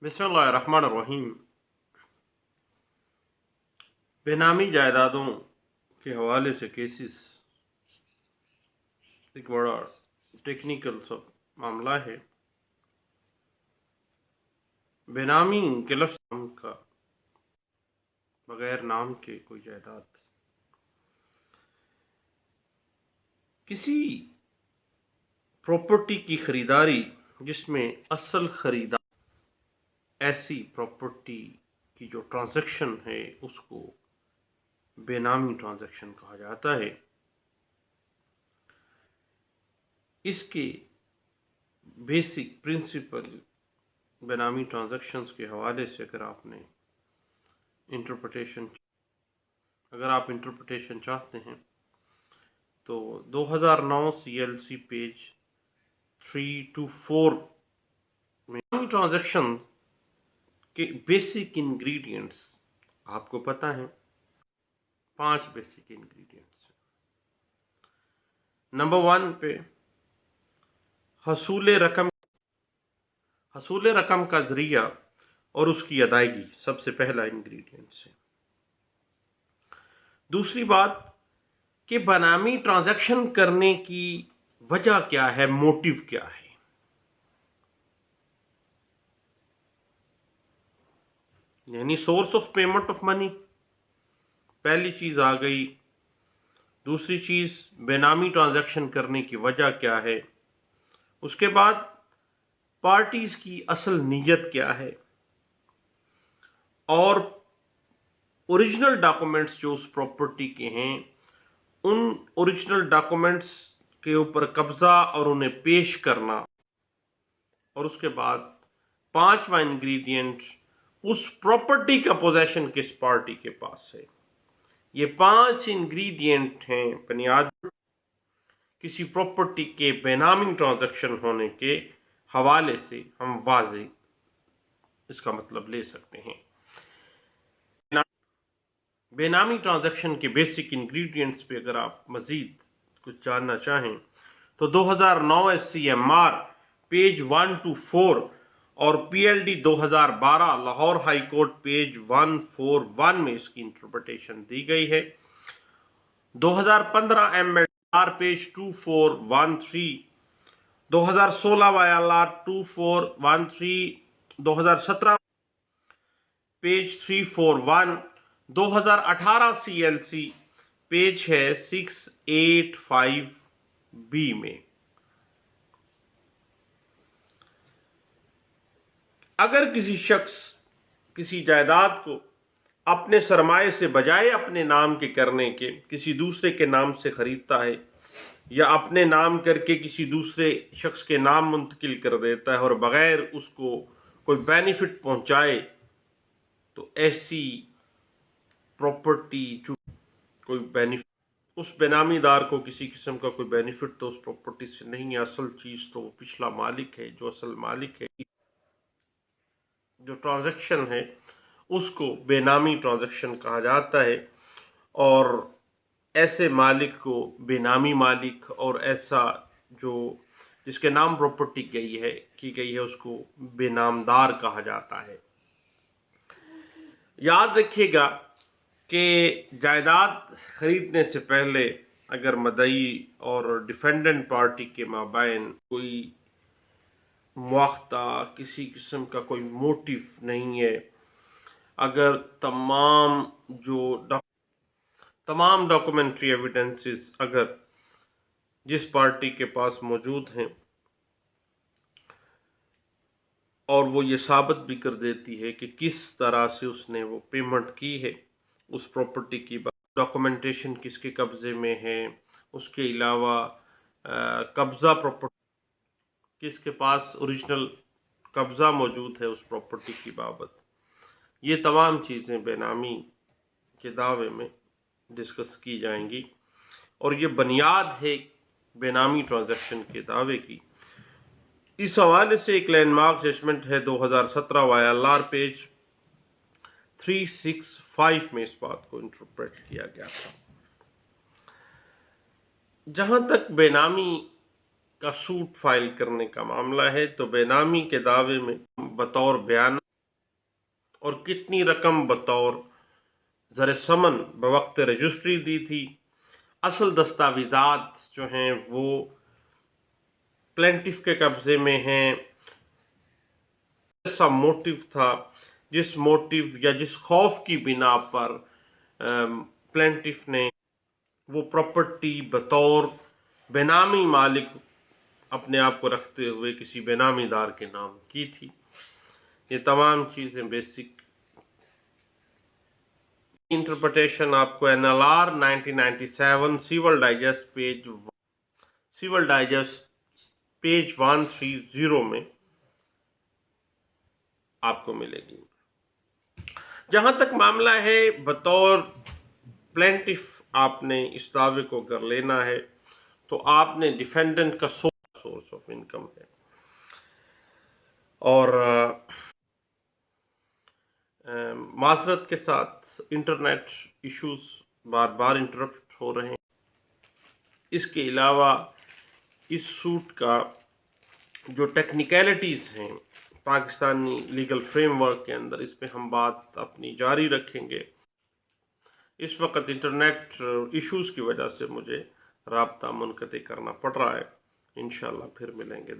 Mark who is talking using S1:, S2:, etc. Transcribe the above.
S1: बिस्मिल्लाहिर्रहमानिर्रहीम। बेनामी जायदादों के हवाले से केसेस एक बड़ा टेक्निकल सब मामला है। बेनामी के लफ्ज़ नाम का बगैर नाम के कोई जायदाद किसी प्रॉपर्टी की खरीदारी जिसमें असल खरीदार ऐसी प्रॉपर्टी की जो ट्रांजैक्शन है उसको बेनामी ट्रांजैक्शन कहा जाता है। इसके बेसिक प्रिंसिपल बेनामी ट्रांजैक्शंस के हवाले से अगर आप इंटरप्रिटेशन चाहते हैं तो 2009 CLC पेज 324 में बेनामी ट्रांजैक्शन के बेसिक इंग्रेडिएंट्स आपको पता है। 5 बेसिक इंग्रेडिएंट्स। नंबर 1 पे हसूल रकम का जरिया और उसकी अदायगी सबसे पहला इंग्रेडिएंट्स है। दूसरी बात कि बेनामी ट्रांजैक्शन करने की वजह क्या है, मोटिव क्या है। यानी source of payment of money पहली चीज आ गई। दूसरी चीज बेनामी ट्रांजैक्शन करने की वजह क्या है। उसके बाद पार्टीज की असल नीयत क्या है और ओरिजिनल डॉक्यूमेंट्स जो उस प्रॉपर्टी के हैं उन ओरिजिनल डॉक्यूमेंट्स के ऊपर कब्जा और उन्हें पेश करना। और उसके बाद 5वां इंग्रेडिएंट उस प्रॉपर्टी का पोजेशन किस पार्टी के पास है। ये 5 इंग्रेडिएंट हैं बुनियाद किसी प्रॉपर्टी के बेनामी ट्रांजैक्शन होने के हवाले से हम वाज़े इसका मतलब ले सकते हैं। बेनामी ट्रांजैक्शन के बेसिक इंग्रेडिएंट्स पे अगर आप मजीद कुछ जानना चाहें तो 2009 SCMR पेज 124 और PLD 2012 Lahore high court page 141 में इसकी इंटरप्रिटेशन दी गई है। 2015 MLR page 2413, 2016 YLR 2413, 2017 page 341, 2018 CLC page है 685B में। अगर किसी शख्स किसी जायदाद को अपने सरमाए से बजाय अपने नाम के करने के किसी दूसरे के नाम से खरीदता है या अपने नाम करके किसी दूसरे शख्स के नाम मुंतकिल कर देता है और बगैर उसको कोई बेनिफिट पहुंचाए तो ऐसी प्रॉपर्टी जो कोई बेनिफिट उस बेनामीदार को किसी किस्म का कोई बेनिफिट तो उस प्रॉपर्टी से नहीं है। असल चीज तो वो पिछला मालिक है, जो असल मालिक है, जो ट्रांजैक्शन है उसको बेनामी ट्रांजैक्शन कहा जाता है। और ऐसे मालिक को बेनामी मालिक और ऐसा जो जिसके नाम प्रॉपर्टी की गई है उसको बेनामदार कहा जाता है। याद रखिएगा कि जायदाद खरीदने से पहले अगर मदई और डिफेंडेंट पार्टी के माबैन कोई मुआख्ता किसी किस्म का कोई मोटिव नहीं है, अगर तमाम डॉक्यूमेंट्री एविडेंसेस अगर जिस पार्टी के पास मौजूद हैं और वो ये साबित भी कर देती है कि किस तरह से उसने वो पेमेंट की है उस प्रॉपर्टी की, डॉक्यूमेंटेशन किसके कब्जे में है, उसके अलावा कब्जा प्रॉपर्टी किसके पास ओरिजिनल कब्जा मौजूद है उस प्रॉपर्टी की बाबत, ये तमाम चीज़ें बेनामी के दावे में डिस्कस की जाएंगी। और ये बुनियाद है बेनामी ट्रांजैक्शन के दावे की। इस हवाले से एक लैंडमार्क जजमेंट है 2017 YLR पेज 365 में इस बात को इंटरप्रेट किया गया था। जहां तक बेनामी का सूट फाइल करने का मामला है तो बेनामी के दावे में बतौर बयान اور کتنی رقم بطور زر ثمن بوقت رجسٹری دی تھی. اصل دستاویزات جو ہیں وہ پلینٹف کے قبضے میں ہیں. ایسا موٹیو تھا جس موٹیو یا جس خوف کی بنا پر پلینٹف نے وہ پراپرٹی بطور بینامی مالک اپنے آپ کو رکھتے ہوئے کسی بینامی دار کے نام کی تھی. یہ تمام چیزیں بیسک انٹرپریٹیشن آپ کو NLR 1997 سیول ڈائجسٹ پیج 130 میں آپ کو ملے گی. جہاں تک معاملہ ہے بطور پلینٹف آپ نے اس دعوے کو کر لینا ہے تو آپ نے ڈیفینڈنٹ کا سورس آف انکم ہے اور معذرت کے ساتھ انٹرنیٹ ایشوز بار بار انٹرپٹ ہو رہے ہیں. اس کے علاوہ اس سوٹ کا جو ٹیکنیکلٹیز ہیں پاکستانی لیگل فریم ورک کے اندر اس پہ ہم بات اپنی جاری رکھیں گے. اس وقت انٹرنیٹ ایشوز کی وجہ سے مجھے رابطہ منقطع کرنا پڑ رہا ہے. انشاءاللہ پھر ملیں گے.